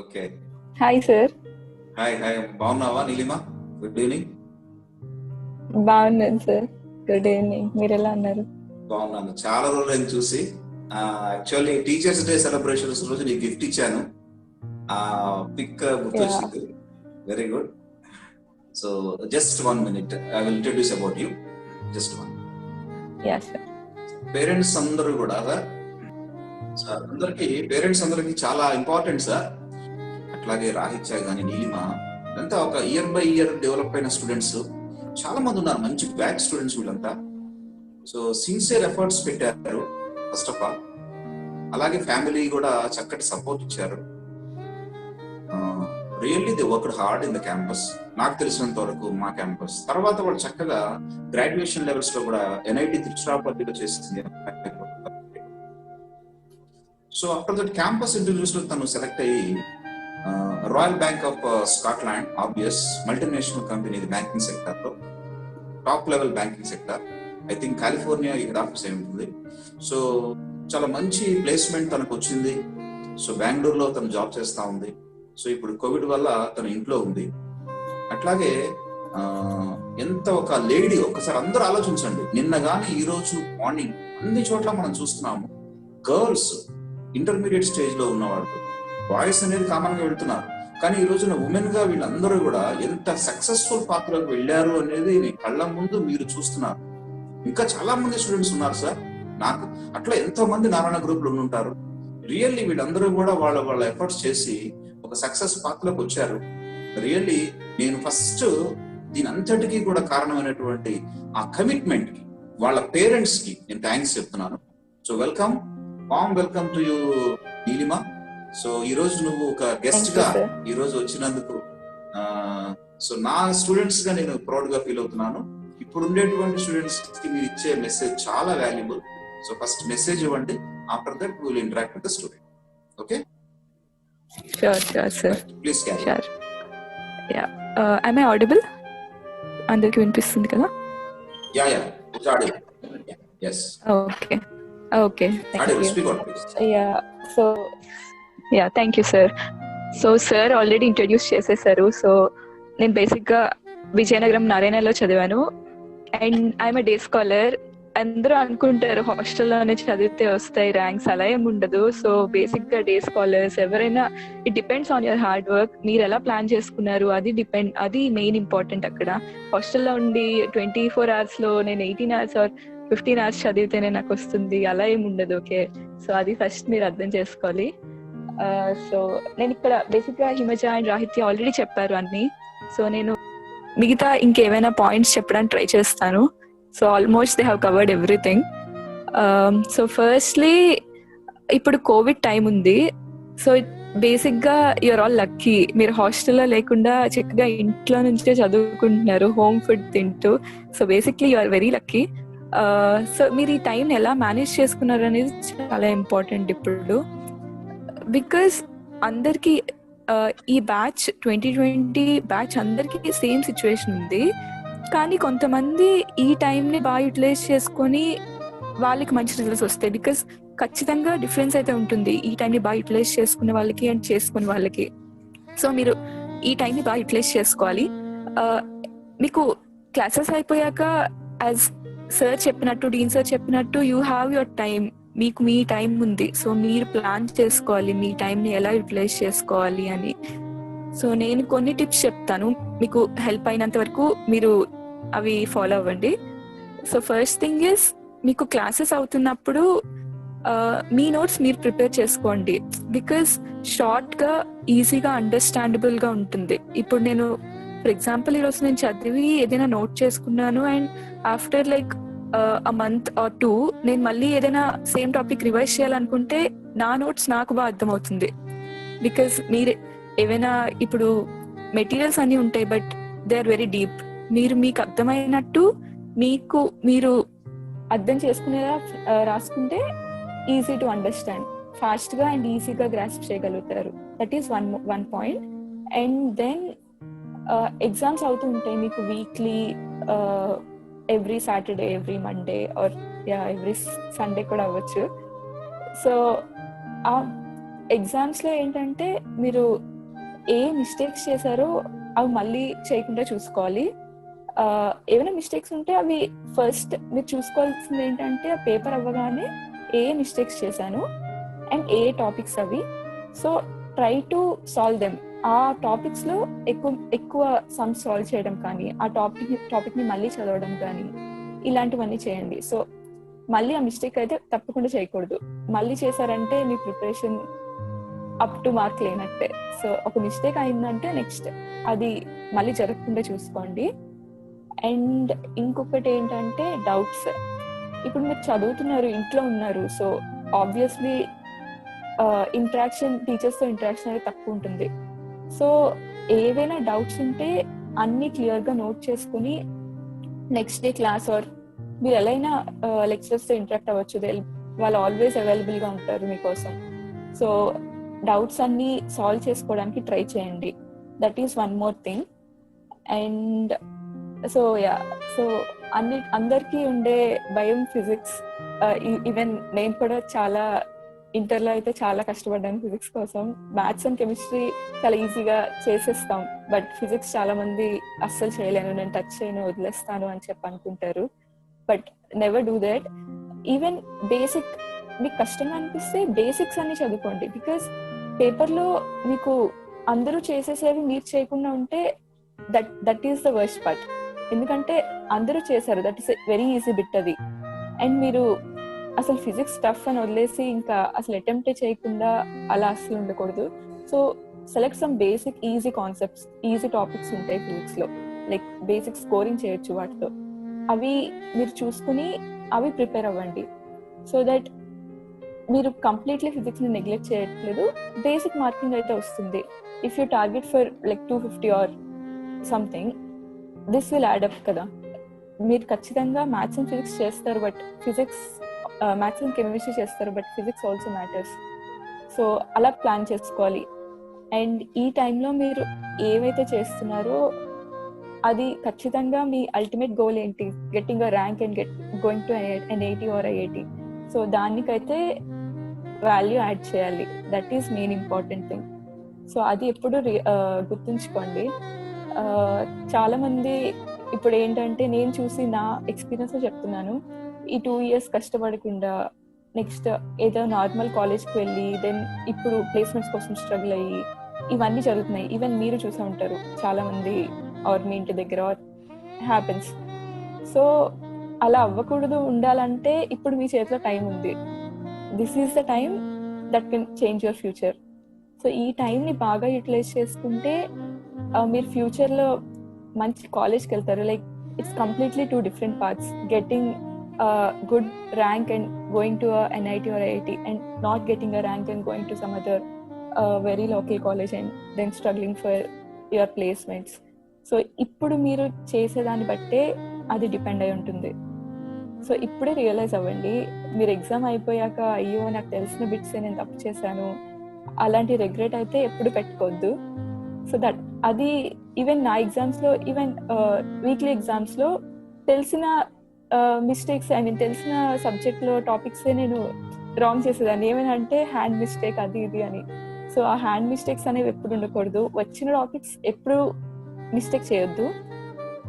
Okay. Hi sir. Hi hi, బాగున్నావా Neelima? Good evening. బాగున్నాను sir. Good evening. మీరు ఎలా ఉన్నారు? బాగున్నాను, చాలా రోజులు చూసి. యాక్చువల్లీ టీచర్స్ డే సెలబ్రేషన్స్ రోజు నీకు గిఫ్ట్ ఇచ్చాను. పిక్ గుర్తొచ్చింది. Very good. So just 1 minute, I will introduce about you. Just 1. Yeah sir. Parents అందరూ కూడా సార్, పేరెంట్స్ అందరికి చాలా ఇంపార్టెంట్ సార్. అట్లాగే రాహిత్య గాని నీలిమ అంతా ఒక ఇయర్ బై ఇయర్ డెవలప్ అయిన స్టూడెంట్స్ చాలా మంది ఉన్నారు. మంచి బ్యాచ్ స్టూడెంట్స్ వీళ్ళంతా. సో సిన్సియర్ ఎఫర్ట్స్ పెట్టారు ఫస్ట్ ఆఫ్ ఆల్. అలాగే ఫ్యామిలీ కూడా చక్కటి సపోర్ట్ ఇచ్చారు. Really they worked hard in the campus. నాకు తెలిసినంత వరకు మా క్యాంపస్ తర్వాత వాళ్ళు చక్కగా గ్రాడ్యుయేషన్ లెవెల్స్ లో కూడా NIT తిరుచిరాపల్లిలో చేసింది. So after that campus interviews లో తను సెలెక్ట్ అయ్యి Royal Bank of Scotland, obvious multinational company banking sector లో top level banking sector. I think California head office అయి ఉంటుంది. సో చాలా మంచి ప్లేస్మెంట్ తనకు వచ్చింది. సో బెంగళూరులో తను జాబ్ చేస్తా ఉంది. సో ఇప్పుడు కోవిడ్ వల్ల తను ఇంట్లో ఉంది. అట్లాగే ఎంత ఒక లేడీ, ఒకసారి అందరూ ఆలోచించండి. నిన్న గాని ఈ రోజు మార్నింగ్ అన్ని చోట్ల మనం చూస్తున్నాము గర్ల్స్ ఇంటర్మీడియట్ స్టేజ్ లో ఉన్నవాళ్ళు, బాయ్స్ అనేది కామన్ గా వెళ్తున్నారు. కానీ ఈ రోజున ఉమెన్ గా వీళ్ళందరూ కూడా ఎంత సక్సెస్ఫుల్ పాత్రలోకి వెళ్ళారు అనేది కళ్ళ ముందు మీరు చూస్తున్నారు. ఇంకా చాలా మంది స్టూడెంట్స్ ఉన్నారు సార్. నాకు అట్లా ఎంతో మంది నారాయణ గ్రూప్ లో ఉంటారు. రియల్లీ వీళ్ళందరూ కూడా వాళ్ళ ఎఫర్ట్స్ చేసి ఒక సక్సెస్ పాత్రలోకి వచ్చారు. రియల్లీ నేను ఫస్ట్ దీని అంతటికీ కూడా కారణమైనటువంటి ఆ కమిట్మెంట్ కి, వాళ్ళ పేరెంట్స్ కి నేను థ్యాంక్స్ చెప్తున్నాను. So welcome, warm welcome to you Neelima. So ఈ రోజు నువ్వు ఒక గెస్ట్ గా ఈ రోజు వచ్చినందుకు సో నా స్టూడెంట్స్ గా నేను ప్రౌడ్ గా ఫీల్ అవుతున్నాను. ఇప్పుడు ఉండేటువంటి స్టూడెంట్స్ కి మీరు ఇచ్చే మెసేజ్ చాలా వాల్యుబుల్. సో ఫస్ట్ మెసేజ్ ఇవ్వండి, after that we will interact with the student. Okay? Sure sir. Please carry. Sure. Ya, am I audible? అందరికి వినిపిస్తుంది కదా? Ya ya, it's audible. yes. Okay okay, thank you. Audible, speak out please. Thank you sir. So sir already introduce చేసేసారు. So నేను బేసిక్గా విజయనగరం నారాయణలో చదివాను and I'm day scholar. అందరూ అనుకుంటారు హాస్టల్లోనే చదివితే వస్తాయి ర్యాంక్స్, అలా ఏమి ఉండదు. సో బేసిక్ గా డే స్కాలర్స్ ఎవరైనా, it depends on your hard work. మీరు ఎలా ప్లాన్ చేసుకున్నారు అది మెయిన్ ఇంపార్టెంట్. అక్కడ హాస్టల్లో ఉండి 24 hours లో నేను 18 hours ఆర్ 15 hours చదివితేనే నాకు వస్తుంది, అలా ఏమి ఉండదు. ఓకే, సో అది ఫస్ట్ మీరు అర్థం చేసుకోవాలి. సో నేను ఇక్కడ బేసిక్ గా హిమజ అండ్ రాహిత్య ఆల్రెడీ చెప్పారు అన్ని. సో నేను మిగతా ఇంకేమైనా పాయింట్స్ చెప్పడానికి ట్రై చేస్తాను. So almost they have covered everything. So firstly ఇప్పుడు కోవిడ్ టైం ఉంది. సో బేసిక్గా యూఆర్ ఆల్ లక్కీ. మీరు హాస్టల్లో లేకుండా చక్కగా ఇంట్లో నుంచే చదువుకుంటున్నారు, హోమ్ ఫుడ్ తింటూ. So basically you are very lucky. So మీరు ఈ టైం ఎలా మేనేజ్ చేసుకున్నారు అనేది చాలా ఇంపార్టెంట్ ఇప్పుడు. బికాస్ అందరికీ ఈ బ్యాచ్ 2020 బ్యాచ్ అందరికీ సేమ్ సిచ్యువేషన్ ఉంది. కానీ కొంతమంది ఈ టైంని బాగా యూటిలైజ్ చేసుకొని వాళ్ళకి మంచి రిజల్ట్స్ వస్తాయి. బికాస్ ఖచ్చితంగా డిఫరెన్స్ అయితే ఉంటుంది ఈ టైంని బాగా యూటిలైజ్ చేసుకునే వాళ్ళకి అండ్ చేసుకునే వాళ్ళకి. సో మీరు ఈ టైంని బాగా యూటిలైజ్ చేసుకోవాలి. మీకు క్లాసెస్ అయిపోయాక యాజ్ సార్ చెప్పినట్టు, డీన్ సార్ చెప్పినట్టు, యూ హ్యావ్ యువర్ టైం. మీకు మీ టైం ఉంది. సో మీరు ప్లాన్ చేసుకోవాలి మీ టైంని ఎలా యూటిలైజ్ చేసుకోవాలి అని. సో నేను కొన్ని టిప్స్ చెప్తాను, మీకు హెల్ప్ అయినంత వరకు మీరు అవి ఫాలో అవ్వండి. సో ఫస్ట్ థింగ్ ఇస్, మీకు క్లాసెస్ అవుతున్నప్పుడు మీ నోట్స్ మీరు ప్రిపేర్ చేసుకోండి. బికాస్ షార్ట్గా ఈజీగా అండర్స్టాండబుల్గా ఉంటుంది. ఇప్పుడు నేను ఫర్ ఎగ్జాంపుల్ ఈరోజు నేను చదివి ఏదైనా నోట్ చేసుకున్నాను and after like a month or 2 నేను మళ్ళీ ఏదైనా సేమ్ టాపిక్ రివైజ్ చేయాలనుకుంటే నా నోట్స్ నాకు బాగా అర్థమవుతుంది. బికాస్ మీరు ఏవైనా ఇప్పుడు మెటీరియల్స్ అన్నీ ఉంటాయి but they are very deep. మీకు అర్థమైనట్టు మీరు అర్థం చేసుకునేలా రాసుకుంటే ఈజీ టు అండర్స్టాండ్, ఫాస్ట్గా అండ్ ఈజీగా గ్రాస్ప్ చేయగలుగుతారు. That is one point. And then exams అవుతూ ఉంటాయి మీకు weekly, every Saturday, every Monday or every Sunday కూడా అవ్వచ్చు. సో ఎగ్జామ్స్ లో ఏంటంటే మీరు ఏ మిస్టేక్స్ చేశారో అవి మళ్ళీ చేయకుండా చూసుకోవాలి. ఏమైనా మిస్టేక్స్ ఉంటే అవి ఫస్ట్ మీరు చూసుకోవాల్సింది ఏంటంటే ఆ పేపర్ అవ్వగానే ఏ మిస్టేక్స్ చేశాను అండ్ ఏ టాపిక్స్ అవి. So try to solve them. ఆ టాపిక్స్ లో ఎక్కువ ఎక్కువ సమ్స్ సాల్వ్ చేయడం కానీ, ఆ టాపిక్ ని మళ్ళీ చదవడం కానీ, ఇలాంటివన్నీ చేయండి. సో మళ్ళీ ఆ మిస్టేక్ అయితే తప్పకుండా చేయకూడదు. మళ్ళీ చేశారంటే మీ ప్రిపరేషన్ అప్ టు మార్క్ లేనట్టే. సో ఒక మిస్టేక్ అయిందంటే నెక్స్ట్ అది మళ్ళీ జరగకుండా చూసుకోండి. అండ్ ఇంకొకటి ఏంటంటే డౌట్స్. ఇప్పుడు మీరు చదువుతున్నారు, ఇంట్లో ఉన్నారు, సో ఆబ్వియస్లీ టీచర్స్తో ఇంటరాక్షన్ అనేది తక్కువ ఉంటుంది. సో ఏవైనా డౌట్స్ ఉంటే అన్ని క్లియర్గా నోట్ చేసుకుని నెక్స్ట్ డే క్లాస్ ఆర్ మీరు ఎలా అయినా లెక్చరర్స్తో ఇంటరాక్ట్ అవ్వచ్చు. వాళ్ళు ఆల్వేస్ అవైలబుల్గా ఉంటారు మీకోసం. సో డౌట్స్ అన్ని సాల్వ్ చేసుకోవడానికి ట్రై చేయండి. That is one more thing. And so అందరికీ ఉండే భయం ఫిజిక్స్. ఈవెన్ నేను కూడా చాలా ఇంటర్లో అయితే చాలా కష్టపడ్డాను ఫిజిక్స్ కోసం. మ్యాథ్స్ అండ్ కెమిస్ట్రీ చాలా ఈజీగా చేసేస్తాం, బట్ ఫిజిక్స్ చాలా మంది అస్సలు చేయలేను, నేను టచ్ చేయను, వదిలేస్తాను అని చెప్పి అనుకుంటారు. But never do that. Even basic మీకు కష్టంగా అనిపిస్తే బేసిక్స్ అన్ని చదువుకోండి. బికాస్ పేపర్లో మీకు అందరూ చేసేసేవి మీరు చేయకుండా ఉంటే that is the worst part. ఎందుకంటే అందరూ చేశారు, that is very easy bit అది. అండ్ మీరు అసలు ఫిజిక్స్ టఫ్ అని వదిలేసి ఇంకా అసలు అటెంప్ట్ చేయకుండా అలా అసలు ఉండకూడదు. So select some basic easy concepts, easy topics ఉంటాయి ఫిజిక్స్ లో, లైక్ బేసిక్ స్కోరింగ్ చేయొచ్చు వాటితో. అవి మీరు చూసుకుని అవి ప్రిపేర్ అవ్వండి. సో దట్ మీరు కంప్లీట్లీ ఫిజిక్స్ ని నెగ్లెక్ట్ చేయట్లేదు, బేసిక్ మార్కింగ్ అయితే వస్తుంది. If you target for like 250 or something, this will add up కదా. మీరు ఖచ్చితంగా మ్యాథ్స్ అండ్ ఫిజిక్స్ చేస్తారు, బట్ మ్యాథ్స్ అండ్ కెమిస్ట్రీ చేస్తారు, but physics also matters. So అలా ప్లాన్ చేసుకోవాలి. అండ్ ఈ టైంలో మీరు ఏవైతే చేస్తున్నారో అది ఖచ్చితంగా మీ అల్టిమేట్ గోల్ ఏంటి, getting a rank and going to NIT or IIT. So దానికైతే వాల్యూ యాడ్ చేయాలి. That is main important thing. So అది ఎప్పుడు గుర్తుంచుకోండి. చాలా మంది ఇప్పుడు ఏంటంటే, నేను చూసి నా ఎక్స్పీరియన్స్ చెప్తున్నాను, ఈ 2 years కష్టపడకుండా నెక్స్ట్ ఏదో నార్మల్ కాలేజ్కి వెళ్ళి దెన్ ఇప్పుడు ప్లేస్మెంట్స్ కోసం స్ట్రగుల్ అయ్యి ఇవన్నీ జరుగుతున్నాయి. ఈవెన్ మీరు చూసే ఉంటారు చాలా మంది, ఆర్ మీ ఇంటి దగ్గర హ్యాపెన్స్. సో అలా అవ్వకూడదు ఉండాలంటే ఇప్పుడు మీ చేతిలో టైం ఉంది. This is the time that can change your future. So ఈ టైంని బాగా యూటిలైజ్ చేసుకుంటే మీరు ఫ్యూచర్లో మంచి కాలేజ్కి వెళ్తారు. Like it's completely 2 different paths. Getting good rank and going to a NIT or IIT, and not getting a rank and going to some other very local college and then struggling for your placements. So ఇప్పుడు మీరు చేసేదాన్ని బట్టే అది depend అయి ఉంటుంది. So ఇప్పుడే realise అవ్వండి. మీరు ఎగ్జామ్ అయిపోయాక అయ్యో నాకు తెలిసిన బిట్సే నేను తప్పు చేశాను, అలాంటి రిగ్రెట్ అయితే ఎప్పుడు పెట్టుకోవద్దు. సో దట్ అది ఈవెన్ నా ఎగ్జామ్స్లో, ఈవెన్ వీక్లీ ఎగ్జామ్స్లో తెలిసిన మిస్టేక్స్, తెలిసిన సబ్జెక్ట్లో టాపిక్సే నేను రాంగ్ చేసేదాన్ని. ఏమైనా అంటే హ్యాండ్ మిస్టేక్ అది ఇది అని. సో ఆ హ్యాండ్ మిస్టేక్స్ అనేవి ఎప్పుడు ఉండకూడదు. వచ్చిన టాపిక్స్ ఎప్పుడు మిస్టేక్ చేయొద్దు,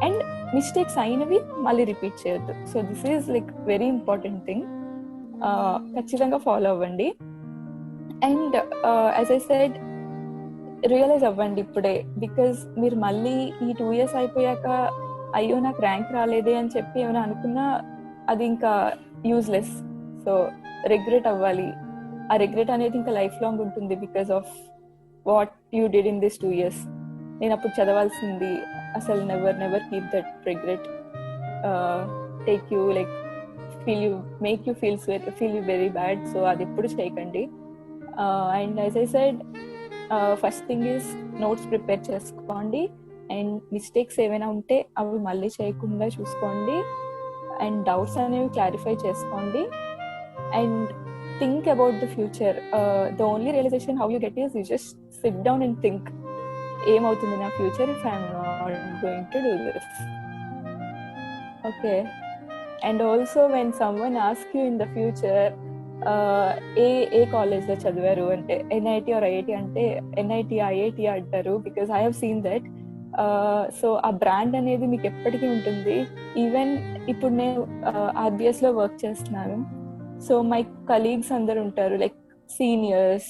అండ్ మిస్టేక్స్ అయినవి మళ్ళీ రిపీట్ చేయొద్దు. So this is like very important thing. ఖచ్చితంగా ఫాలో అవ్వండి. And as I said, realize అవ్వండి ఇప్పుడే. బికాజ్ మీరు మళ్ళీ ఈ 2 years అయిపోయాక అయ్యో నాకు ర్యాంక్ రాలేదే అని చెప్పి ఏమైనా అనుకున్నా అది ఇంకా యూజ్లెస్. సో రిగ్రెట్ అవ్వాలి. ఆ రిగ్రెట్ అనేది ఇంకా లైఫ్ లాంగ్ ఉంటుంది because of what you did in this 2 years. నేను అప్పుడు చదవాల్సింది. అసలు never keep that regret take you like make you feel you very bad. So అది ఎప్పుడు చేయకండి. And as I said, first thing is notes prepare చేసుకోండి. And mistakes ఏమైనా ఉంటే అవి మళ్ళీ చేయకుండా చూసుకోండి. అండ్ డౌట్స్ అనేవి క్లారిఫై చేసుకోండి. And think about the future. The only realization how you get is you just sit down and think, ఏమవుతుంది నా future if I'm not going to do this. Okay. And also when someone ask you in the future ఏ కాలేజ్లో చదివారు అంటే NIT or IIT అంటే NIT IIT అంటారు, because I have seen that. So ఆ brand అనేది మీకు ఎప్పటికీ ఉంటుంది. ఈవెన్ ఇప్పుడు నేను ఆర్బిఎస్లో వర్క్ చేస్తున్నాను. సో మై కలీగ్స్ అందరు ఉంటారు, లైక్ సీనియర్స్,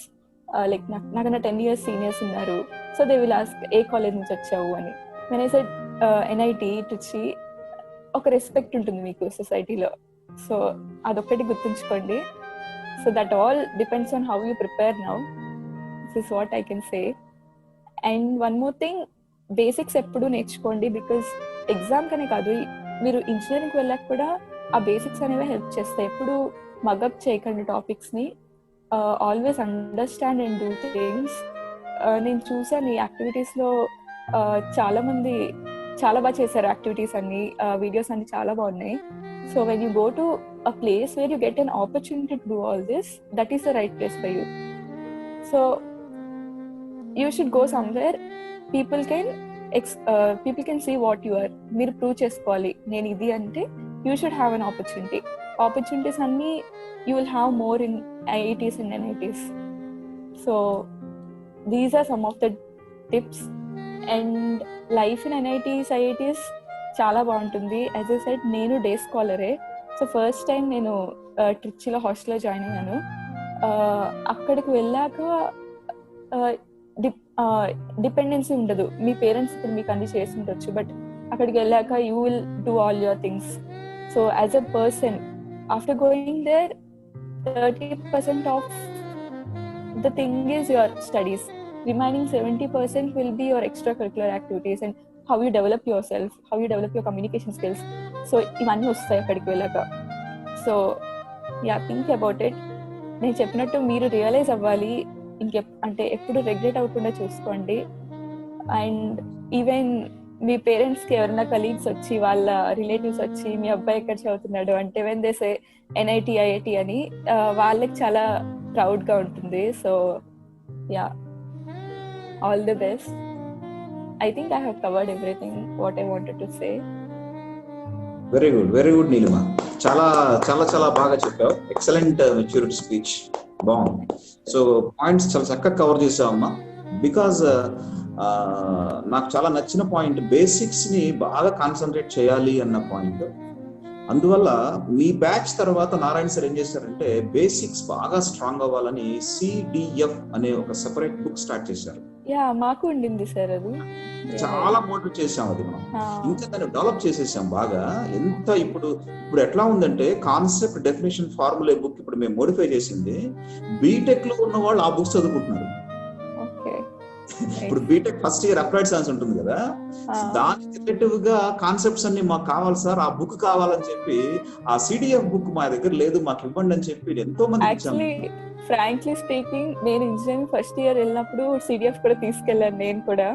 లైక్ నాకన్నా 10 years సీనియర్స్ ఉన్నారు. So they will ask a college నుంచి వచ్చావు అని. వెన్ ఐ సెడ్ ఎన్ఐటి వచ్చి ఒక రెస్పెక్ట్ ఉంటుంది మీకు సొసైటీలో. సో అదొక్కటి గుర్తుంచుకోండి. So that all depends on how you prepare now. This is what I can say. And one more thing, basics ఎప్పుడు నేర్చుకోండి, బికాస్ ఎగ్జామ్ కనే కాదు, మీరు ఇంజనీరింగ్కి వెళ్ళాక కూడా ఆ బేసిక్స్ అనేవి హెల్ప్ చేస్తాయి. ఎప్పుడు మగప్ చేయకండి టాపిక్స్ని. Always understand and do things. నేను చూసాను ఈ యాక్టివిటీస్లో చాలా మంది చాలా బాగా చేశారు యాక్టివిటీస్ అన్ని, వీడియోస్ అన్ని చాలా బాగున్నాయి. So when you go to a place where you get an opportunity to do all this, that is the right place for you. So you should go somewhere people can see what you are. మీరు prove చేసుకోవాలి నేను ఇది అంటే. You should have an opportunity. Opportunities అన్ని you will have more in IITs and NITs. So these are some of the tips. And life in NITs IITs చాలా బాగుంటుంది. As I said, నేను day స్కాలరే. So first time నేను ట్రిచిలో హాస్టల్లో join అయ్యాను. అక్కడికి వెళ్ళాక dependency ఉండదు. మీ పేరెంట్స్ ఇప్పుడు మీకు అన్ని చేసి ఉండొచ్చు, బట్ అక్కడికి వెళ్ళాక you will do all your things. So as a person, after going there, 30% of the thing is your studies. Remaining 70% will be your extracurricular activities and how you develop yourself, how you develop your communication skills. So ivanni vastayi akkadiki vellaka. So yeah, think about it. నేను చెప్పినట్టు మీరు realise అవ్వాలి. అంటే ఎప్పుడు regret అవ్వకుండా చూసుకోండి. And even మీ పేరెంట్స్కి ఎవరైనా కలీగ్స్ వచ్చి, వాళ్ళ రిలేటివ్స్ వచ్చి మీ అబ్బాయి ఎక్కడ చదువుతున్నాడు అంటే when they say NIT IIT అని, వాళ్ళకి చాలా ప్రౌడ్గా ఉంటుంది. So yeah, all the best. I think I have covered everything what I wanted to say. Very good Neelima, చాలా చాలా చాలా బాగా చెప్పావు. ఎక్సలెంట్ మెచ్యూరిటీ స్పీచ్, బాగుంది. సో పాయింట్స్ చాలా చక్కగా కవర్ చేసావమ్మా. బికాజ్ నాకు చాలా నచ్చిన పాయింట్, బేసిక్స్ ని బాగా కాన్సన్ట్రేట్ చేయాలి అన్న పాయింట్. అందువల్ల మీ బ్యాచ్ తర్వాత నారాయణ సార్ ఏం చేశారంటే, బేసిక్స్ బాగా స్ట్రాంగ్ అవ్వాలని సిడిఎఫ్ అనే ఒక సెపరేట్ బుక్ స్టార్ట్ చేశారు. మాకు ఉండింది సార్ అది. చాలా మోటివేట్ చేసాం అది మనం. ఇంకా దాన్ని డెవలప్ చేసేసాం బాగా. ఎంత ఇప్పుడు ఎట్లా ఉందంటే, కాన్సెప్ట్ డెఫినేషన్ ఫార్ములా బుక్ ఇప్పుడు మేము మోడిఫై చేసింది. బీటెక్ లో ఉన్న వాళ్ళు ఆ బుక్స్ చదువుకుంటున్నారు. ఇప్పుడు BTech first year applied science ఉంటుంది కదా, దానికి రిలేటివ్ గా కాన్సెప్ట్స్ అన్ని మాకు కావాలి సార్, ఆ బుక్ కావాలని చెప్పి, ఆ సిడిఎఫ్ బుక్ మా దగ్గర లేదు మాకు ఇవ్వండి అని చెప్పి ఎంతో మంది. యాక్చువల్లీ ఫ్రాంక్లీ స్పీకింగ్, నేను ఇంజనీరింగ్ ఫస్ట్ ఇయర్ వెళ్ళినప్పుడు సిడిఎఫ్ కూడా తీసుకెళ్ళాను. నేను కూడా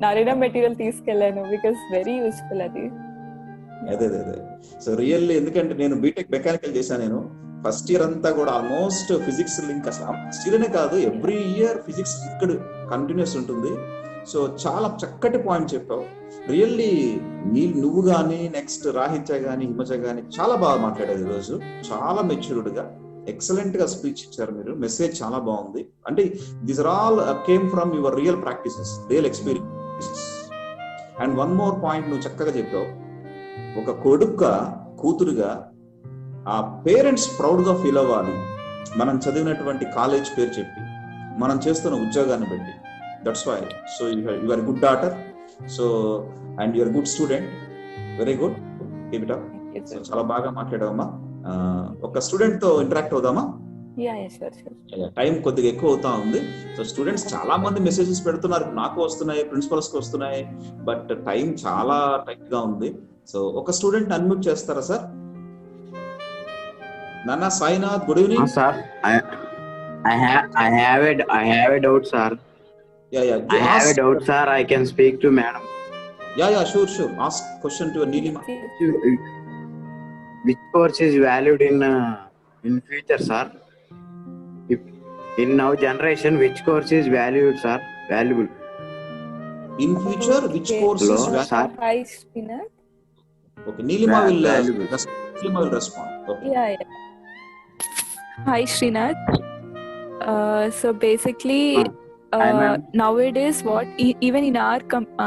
నా రీడర్ మెటీరియల్ తీసుకెళ్ళాను, బికాస్ వెరీ యూస్ఫుల్ అది. అదే సో రియల్లీ, ఎందుకంటే నేను బీటెక్ మెకానికల్ చేశాను. నేను ఫస్ట్ ఇయర్ అంతా కూడా ఆల్మోస్ట్ ఫిజిక్స్ లింక్, అసలు ఫస్ట్ ఇయర్నే కాదు ఎవ్రీ ఇయర్ ఫిజిక్స్ ఇక్కడ కంటిన్యూస్ ఉంటుంది. సో చాలా చక్కటి పాయింట్ చెప్పావు. రియల్లీ నువ్వు కానీ, నెక్స్ట్ రాహిత్య కానీ, హిమజ కానీ చాలా బాగా మాట్లాడారు ఈరోజు. చాలా మెచ్యూర్డ్ గా ఎక్సలెంట్ గా స్పీచ్ ఇచ్చారు మీరు. మెసేజ్ చాలా బాగుంది. అంటే these are all came from your real practices, real experiences. And one more point నువ్వు చక్కగా చెప్పావు. ఒక కొడుకుగా, కూతురుగా ఆ పేరెంట్స్ ప్రౌడ్ గా ఫీల్ అవ్వాలి మనం చదివినటువంటి కాలేజ్ పేరు చెప్పి, మనం చేస్తున్న ఉద్యోగాన్ని బట్టి. That's why. So you are good daughter. So and you are good student. Very good, keep it up. So చాలా బాగా మాట్లాడావమ్మా. ఒక స్టూడెంట్ తో ఇంటరాక్ట్ అవుదామా? టైం కొద్దిగా ఎక్కువ అవుతా ఉంది. సో స్టూడెంట్స్ చాలా మంది మెసేజెస్ పెడుతున్నారు, నాకు వస్తున్నాయి, ప్రిన్సిపల్స్ కి వస్తున్నాయి, బట్ టైం చాలా టైట్ గా ఉంది. సో ఒక స్టూడెంట్ అన్మ్యూట్ చేస్తారా sir? Nana Sainath, good evening. Sir, I have a doubt, sir. Yeah. I have a doubt, sir. I can speak to madam. Yeah, sure. Ask question to Neelima. Which course is valued in future, sir? If in now generation, which course is valued, sir? Valuable. In future, which course is valuable? Okay, Neelima will respond. Okay. Yeah. Hi, Srinath. So basically, Hi, ma'am. nowadays, even in our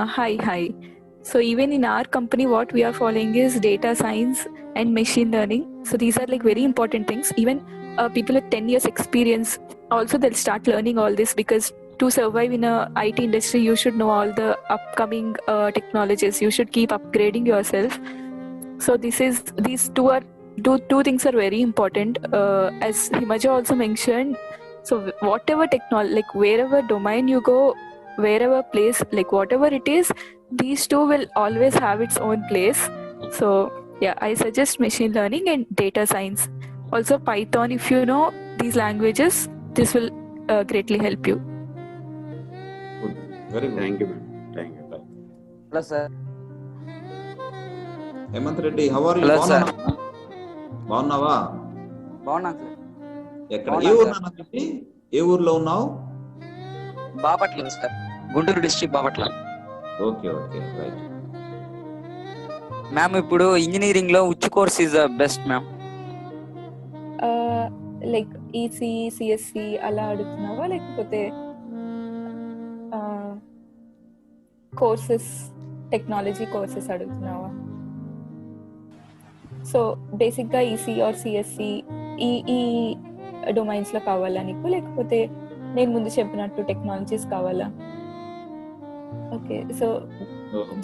hi. So even in our company, what we are following is data science and machine learning. So these are like very important things. Even people with 10 years experience also they'll start learning all this, because to survive in a IT industry, you should know all the upcoming technologies. You should keep upgrading yourself. So these two things are very important. As Himaja also mentioned, so whatever technology, like wherever domain you go, wherever place, like whatever it is, these two will always have its own place. So yeah, I suggest machine learning and data science. Also Python, if you know these languages, this will greatly help you. Good. Very good. Thank you, ma'am. Thank you. Hello, sir. Hemanth Reddy, how are you? Hello, sir. బాగున్నావా? బాగున్నాను sir. ఎక్కడ, ఏ బాగున్నాను ఊరు sir. నాన్న రెడ్డి? ఏ ఊర్లో ఉన్నావు? Bapatla sir, Guntur district Bapatla. Okay okay, right. Ma'am, ఇప్పుడు ఇంజనీరింగ్ లో which course is the best, ma'am? Like EC, CSC అలా అడుగుతున్నావా, లేకపోతే కోర్సెస్, టెక్నాలజీ కోర్సెస్ అడుగుతున్నావా? సో బేసిక్గా ఈసీ ఆర్ సిఎస్సి ఈ డొమైన్స్లో కావాలా నీకు, లేకపోతే నేను ముందు చెప్పినట్టు టెక్నాలజీస్ కావాలా? ఓకే, సో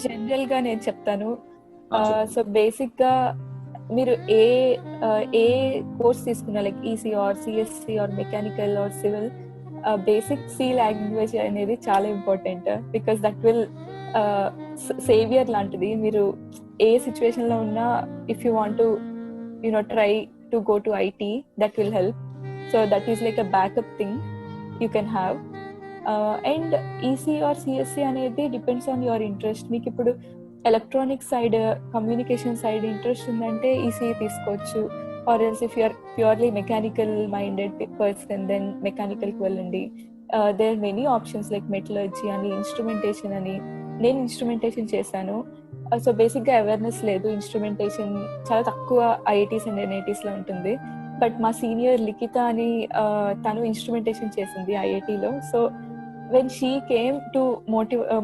జనరల్గా నేను చెప్తాను. సో బేసిక్గా మీరు ఏ కోర్స్ తీసుకున్నా, like EC or CSC or mechanical or civil, basic C language అనేది చాలా important. Because that will saviour లాంటిది. మీరు ఏ సిచ్యువేషన్ లో ఉన్నా, if you want to try to go to IT, that will help. So that is like a backup thing you can have. And EC or CSC అనేది depends on your interest. మీకు ఇప్పుడు electronic side, communication side interest ఉందంటే EC తీసుకోవచ్చు. Or else if you're purely mechanical minded person, then మెకానికల్కి వెళ్ళండి. There are many options like metallurgy అని, instrumentation అని. నేను ఇన్స్ట్రుమెంటేషన్ చేశాను. సో బేసిక్గా అవేర్నెస్ లేదు. ఇన్స్ట్రుమెంటేషన్ చాలా తక్కువ ఐఐటీస్ అండ్ ఎన్ఐటీస్లో ఉంటుంది. బట్ మా సీనియర్ లిఖిత అని, తను ఇన్స్ట్రుమెంటేషన్ చేసింది ఐఐటీలో. So when she came to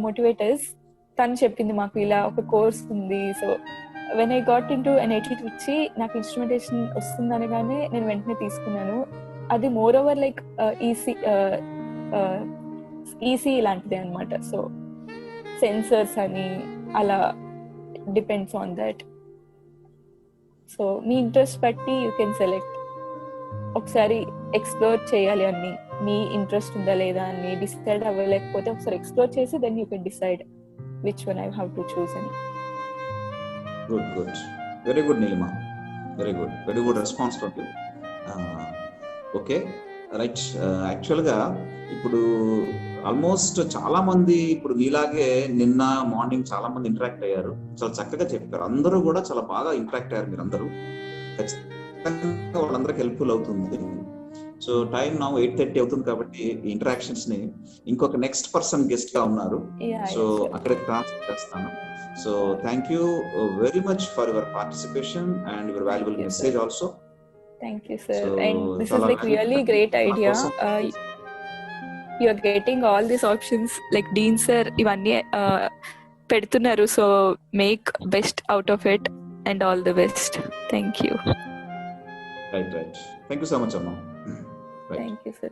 motivators, తను చెప్పింది మాకు ఇలా ఒక కోర్స్ ఉంది. So when I got into NIT వచ్చి నాకు ఇన్స్ట్రుమెంటేషన్ వస్తుందనగానే నేను వెంటనే తీసుకున్నాను. అది మోర్ ఓవర్ లైక్ ఈసీ లాంటిదే అనమాట. సో సెన్సర్స్ అని అలా depends on that. So me interest బట్టి యూ కెన్ సెలెక్ట్. ఒకసారి ఎక్స్ప్లోర్ చేయాలి అన్ని, మీ ఇంట్రెస్ట్ ఉందా లేదా అని డిసైడ్ అవ్వలేకపోతే ఒకసారి ఎక్స్ప్లోర్ చేసి then you can decide which one I have to choose అని. Good good, very good Neelima, very good, very good response from you. Okay, right. యాక్చువల్గా ఇప్పుడు ఆల్మోస్ట్ చాలా మంది ఇప్పుడు మీలాగే నిన్న మార్నింగ్ చాలా మంది ఇంటరాక్ట్ అయ్యారు. చాలా చక్కగా చెప్పారు. అందరూ కూడా చాలా బాగా ఇంటరాక్ట్ అయ్యారు. మీరు అందరూ ఖచ్చితంగా వాళ్ళందరికీ హెల్ప్ఫుల్ అవుతుంది. సో టైం నా 8:30 అవుతుంది కాబట్టి ఇంటరాక్షన్స్ ని ఇంకొక నెక్స్ట్ పర్సన్ గెస్ట్ గా ఉన్నారు. సో అక్కడికి ట్రాన్స్ఫర్ చేస్తాను. So thank you very much for your participation and your valuable message also. Thank you, sir. And this is like really great idea. You are getting all these options like Dean sir ivanni పెడుతున్నారు. So make best out of it and all the best. Thank you. Right. Thank you so much, Amma. Right. Thank you, sir.